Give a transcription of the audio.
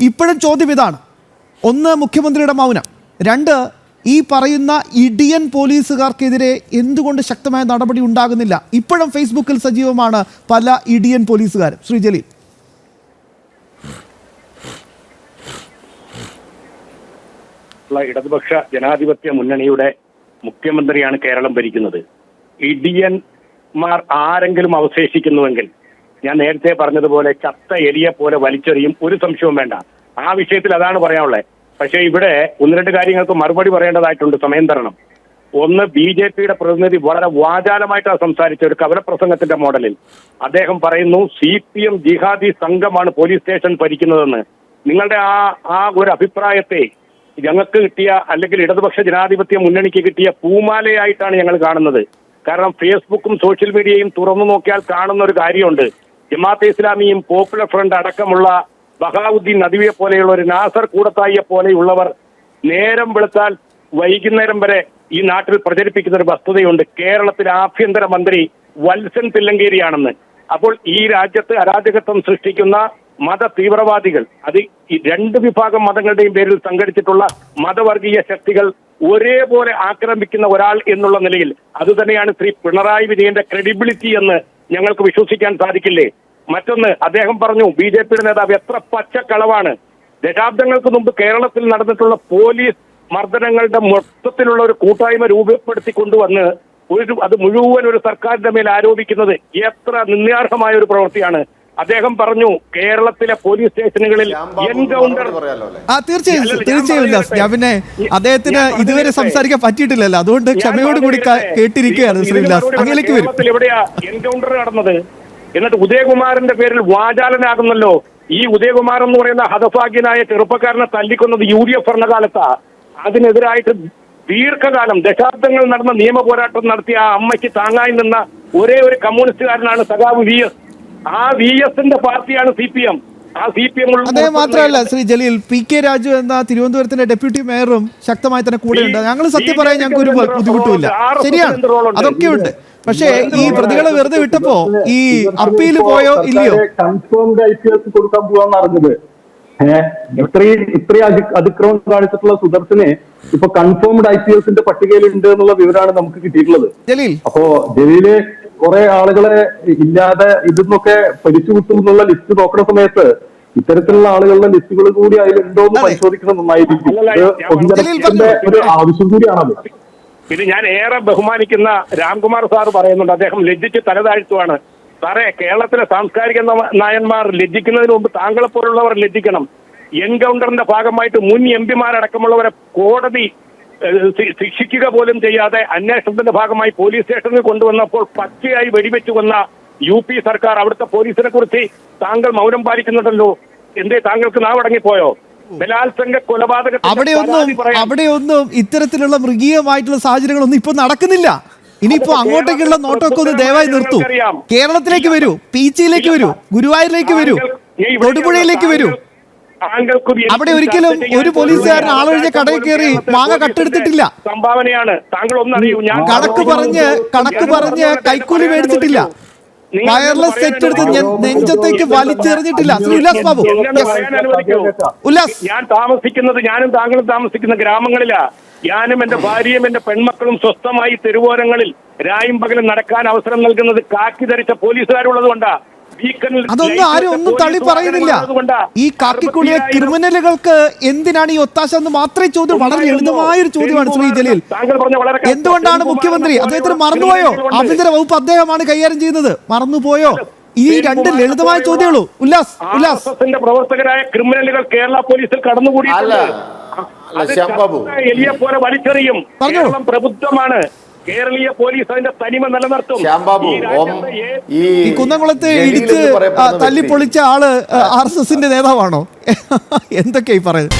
ഇപ്പോഴും ചോദ്യം ഇതാണ്. ഒന്ന്, മുഖ്യമന്ത്രിയുടെ മൗനം. രണ്ട്, ഈ പറയുന്ന ഇടിയൻ പോലീസുകാർക്കെതിരെ എന്തുകൊണ്ട് ശക്തമായ നടപടി ഉണ്ടാകുന്നില്ല? ഇപ്പോഴും ഫേസ്ബുക്കിൽ സജീവമാണ് പല ഇടിയൻ പോലീസുകാരും. ശ്രീ ജലീൽ. ഇടതുപക്ഷ ജനാധിപത്യ മുന്നണിയുടെ മുഖ്യമന്ത്രിയാണ് കേരളം ഭരിക്കുന്നത്. ഇടിയന്മാർ ആരെങ്കിലും അവശേഷിക്കുന്നുവെങ്കിൽ ഞാൻ നേരത്തെ പറഞ്ഞതുപോലെ ചത്ത എലിയെ പോലെ വലിച്ചെറിയും, ഒരു സംശയവും വേണ്ട. ആ വിഷയത്തിൽ അതാണ് പറയാനുള്ളത്. പക്ഷേ ഇവിടെ ഒന്ന് രണ്ട് കാര്യങ്ങൾക്ക് മറുപടി പറയേണ്ടതായിട്ടുണ്ട്, സമയം തരണം. ഒന്ന്, BJP-യുടെ പ്രതിനിധി വളരെ വാചാലമായിട്ടാണ് സംസാരിച്ച ഒരു കവലപ്രസംഗത്തിന്റെ മോഡലിൽ. അദ്ദേഹം പറയുന്നു CPM ജിഹാദി സംഘമാണ് പോലീസ് സ്റ്റേഷൻ ഭരിക്കുന്നതെന്ന്. നിങ്ങളുടെ ആ ഒരു അഭിപ്രായത്തെ ഞങ്ങൾക്ക് കിട്ടിയ, അല്ലെങ്കിൽ ഇടതുപക്ഷ ജനാധിപത്യ മുന്നണിക്ക് കിട്ടിയ പൂമാലയായിട്ടാണ് ഞങ്ങൾ കാണുന്നത്. കാരണം ഫേസ്ബുക്കും സോഷ്യൽ മീഡിയയും തുറന്നു നോക്കിയാൽ കാണുന്ന ഒരു കാര്യമുണ്ട്. ജമാഅത്തെ ഇസ്ലാമിയും പോപ്പുലർ ഫ്രണ്ട് അടക്കമുള്ള ബഹാവുദ്ദീൻ നദിയെ പോലെയുള്ള ഒരു നാസർ കൂടത്തായിയെ പോലെയുള്ളവർ നേരം വെളുത്താൽ വൈകുന്നേരം വരെ ഈ നാട്ടിൽ പ്രചരിപ്പിക്കുന്ന ഒരു വസ്തുതയുണ്ട്. കേരളത്തിലെ ആഭ്യന്തര മന്ത്രി വത്സൻ തില്ലങ്കേരിയാണെന്ന്. അപ്പോൾ ഈ രാജ്യത്ത് അരാജകത്വം സൃഷ്ടിക്കുന്ന മത തീവ്രവാദികൾ, അത് ഈ രണ്ട് വിഭാഗം മതങ്ങളുടെയും പേരിൽ സംഘടിച്ചിട്ടുള്ള മതവർഗീയ ശക്തികൾ ഒരേപോലെ ആക്രമിക്കുന്ന ഒരാൾ എന്നുള്ള നിലയിൽ അതുതന്നെയാണ് ശ്രീ പിണറായി വിജയന്റെ ക്രെഡിബിലിറ്റി എന്ന് ഞങ്ങൾക്ക് വിശ്വസിക്കാൻ സാധിക്കില്ലേ? മറ്റൊന്ന്, അദ്ദേഹം പറഞ്ഞു BJP-യുടെ നേതാവ് എത്ര പച്ചക്കളവാണ്. ദശാബ്ദങ്ങൾക്ക് മുമ്പ് കേരളത്തിൽ നടന്നിട്ടുള്ള പോലീസ് മർദ്ദനങ്ങളുടെ മൊത്തത്തിലുള്ള ഒരു കൂട്ടായ്മ രൂപപ്പെടുത്തി കൊണ്ടുവന്ന് അത് മുഴുവൻ ഒരു സർക്കാരിന്റെ മേൽ ആരോപിക്കുന്നത് എത്ര നിന്ദ്യാർഹമായ ഒരു പ്രവൃത്തിയാണ്. അദ്ദേഹം പറഞ്ഞു കേരളത്തിലെ പോലീസ് സ്റ്റേഷനുകളിൽ എൻകൗണ്ടർ. തീർച്ചയായും ഞാൻ പിന്നെ അദ്ദേഹത്തിന് ഇതുവരെ സംസാരിക്കാൻ പറ്റിയിട്ടില്ലല്ലോ, അതുകൊണ്ട് ക്ഷമയോടുകൂടി കേട്ടിരിക്കുകയാണ് ശ്രീ വിലാസ്. അങ്ങനെയൊക്കെ വരും. എവിടെയാ എൻകൗണ്ടർ നടന്നത്? എന്നിട്ട് ഉദയകുമാറിന്റെ പേരിൽ വാചാലനാകുന്നല്ലോ. ഈ ഉദയകുമാർ എന്ന് പറയുന്ന ഹതഭാഗ്യനായ ചെറുപ്പക്കാരനെ തല്ലിക്കൊന്നത് UDF ഭരണകാലത്താ. അതിനെതിരായിട്ട് ദീർഘകാലം ദശാബ്ദങ്ങൾ നടന്ന നിയമ പോരാട്ടം നടത്തിയ ആ അമ്മയ്ക്ക് താങ്ങായി നിന്ന ഒരേ ഒരു കമ്മ്യൂണിസ്റ്റുകാരനാണ് സഖാവ് VS. ആ VS-ന്റെ പാർട്ടിയാണ് CPM. ആ CPM അദ്ദേഹം മാത്രമല്ല ശ്രീ ജലീൽ, PK രാജു എന്ന തിരുവനന്തപുരത്തിന്റെ ഡെപ്യൂട്ടി മേയറും ശക്തമായി തന്നെ കൂടെയുണ്ട്. ഞങ്ങൾ സത്യം പറയാൻ ഞങ്ങൾക്ക് ഒരു ബുദ്ധിമുട്ടുമില്ല. ശരിയാണ്, അതൊക്കെ ഉണ്ട്. പക്ഷേ ഈ പ്രതികളെ വെറുതെ വിട്ടപ്പോ ഈ അപ്പീൽ പോയോ ഇല്ലയോ? കൺഫേംഡ് IPS കൊടുക്കാൻ പോവാന്ന് അറിഞ്ഞത്. ഇത്രയും അതിക്രമം കാണിച്ചിട്ടുള്ള സുദർശനെ ഇപ്പൊ കൺഫേംഡ് IPS-ന്റെ പട്ടികയിലുണ്ട് എന്നുള്ള വിവരമാണ് നമുക്ക് കിട്ടിയിട്ടുള്ളത്. അപ്പോ ജലീല് കുറെ ആളുകളെ ഇല്ലാതെ ഇതിന്നൊക്കെ പരിച്ചു കിട്ടും എന്നുള്ള ലിസ്റ്റ് നോക്കുന്ന സമയത്ത് ഇത്തരത്തിലുള്ള ആളുകളുടെ ലിസ്റ്റുകൾ കൂടി അതിലുണ്ടോ എന്ന് പരിശോധിക്കണം നന്നായിരിക്കും. പൊതുജനത്തിന്റെ ഒരു ആവശ്യം കൂടിയാണത്. പിന്നെ ഞാൻ ഏറെ ബഹുമാനിക്കുന്ന രാംകുമാർ സാർ പറയുന്നുണ്ട്, അദ്ദേഹം ലജ്ജിച്ച് തലതാഴ്ത്തുവാണ്. സാറേ, കേരളത്തിലെ സാംസ്കാരിക നായന്മാർ ലജ്ജിക്കുന്നതിന് മുമ്പ് താങ്കളെ പോലുള്ളവർ ലജ്ജിക്കണം. എൻകൗണ്ടറിന്റെ ഭാഗമായിട്ട് മുൻ MP-മാരടക്കമുള്ളവരെ കോടതി ശിക്ഷിക്കുക പോലും ചെയ്യാതെ അന്വേഷണത്തിന്റെ ഭാഗമായി പോലീസ് സ്റ്റേഷനിൽ കൊണ്ടുവന്നപ്പോൾ പച്ചയായി വെടിവെച്ചു കൊന്ന UP സർക്കാർ, അവിടുത്തെ പോലീസിനെ കുറിച്ച് താങ്കൾ മൗനം പാലിക്കുന്നുണ്ടല്ലോ. എന്തേ താങ്കൾക്ക് നാവടങ്ങിപ്പോയോ? ബലാത്സംഗ കൊലപാതക അവിടെയൊന്നും ഇത്തരത്തിലുള്ള മൃഗീയമായിട്ടുള്ള സാഹചര്യങ്ങളൊന്നും ഇപ്പൊ നടക്കുന്നില്ല. ഇനിയിപ്പോ അങ്ങോട്ടേക്കുള്ള നോട്ടൊക്കെ ഒന്ന് ദയവായി നിർത്തൂ. കേരളത്തിലേക്ക് വരൂ, പീച്ചിയിലേക്ക് വരൂ, ഗുരുവായൂരിലേക്ക് വരൂ, തൊടുപുഴയിലേക്ക് വരൂ. അവിടെ ഒരിക്കലും ഒരു പോലീസുകാരൻ ആളൊഴിഞ്ഞ കടയിൽ കയറി മാങ്ങ കട്ടെടുത്തിട്ടില്ല. സംഭാവനയാണ്. താങ്കൾ ഒന്നറിയൂ, ഞാൻ കണക്ക് പറഞ്ഞ് കൈക്കൂലി മേടിച്ചിട്ടില്ല. വയർലെസ് സെറ്റ് എടുത്ത് നെഞ്ചത്തേക്ക് വലിച്ചെറിഞ്ഞിട്ടില്ല. ഉല്ലാസ് ബാബു, ഉല്ലാസ്. ഞാനും താങ്കളും താമസിക്കുന്ന ഗ്രാമങ്ങളിലാ. ഞാനും എന്റെ ഭാര്യയും എന്റെ പെൺമക്കളും സ്വസ്ഥമായി തെരുവോരങ്ങളിൽ രായും പകലും നടക്കാൻ അവസരം നൽകുന്നത് കാക്കി ധരിച്ച പോലീസുകാരുള്ളത് കൊണ്ടാ. അതൊന്നും ആരും ഒന്നും തള്ളി പറയുന്നില്ല. ഈ കാക്കിക്കുള്ളിയ ക്രിമിനലുകൾക്ക് എന്തിനാണ് ഈ ഒത്താശ എന്ന് മാത്രമേ ചോദ്യം. വളരെ ലളിതമായൊരു ചോദ്യമാണ് ശ്രീ ജലീൽ. എന്തുകൊണ്ടാണ് മുഖ്യമന്ത്രി അദ്ദേഹത്തിന് മറന്നുപോയോ? ആഭ്യന്തര വകുപ്പ് അദ്ദേഹമാണ് കൈകാര്യം ചെയ്യുന്നത്, മറന്നുപോയോ? ഈ രണ്ട് ലളിതമായ ചോദ്യമുള്ളൂ. ഉല്ലാസ്, പ്രവർത്തകരായ ക്രിമിനലുകൾ കേരള പോലീസിൽ കടന്നുകൂടിയിട്ടുണ്ട്. എലിയെ പോലെ വലിച്ചെറിയും. കേരളം പ്രബുദ്ധമാണ്. കേരളീയ പോലീസ് അതിന്റെ തനിമ നിലനിർത്തും. ഈ കുന്നംകുളത്തെ ഇടിച്ച് തല്ലിപ്പൊളിച്ച ആള് RSSന്റെ നേതാവാണോ? എന്തൊക്കെയായി പറയുന്നത്?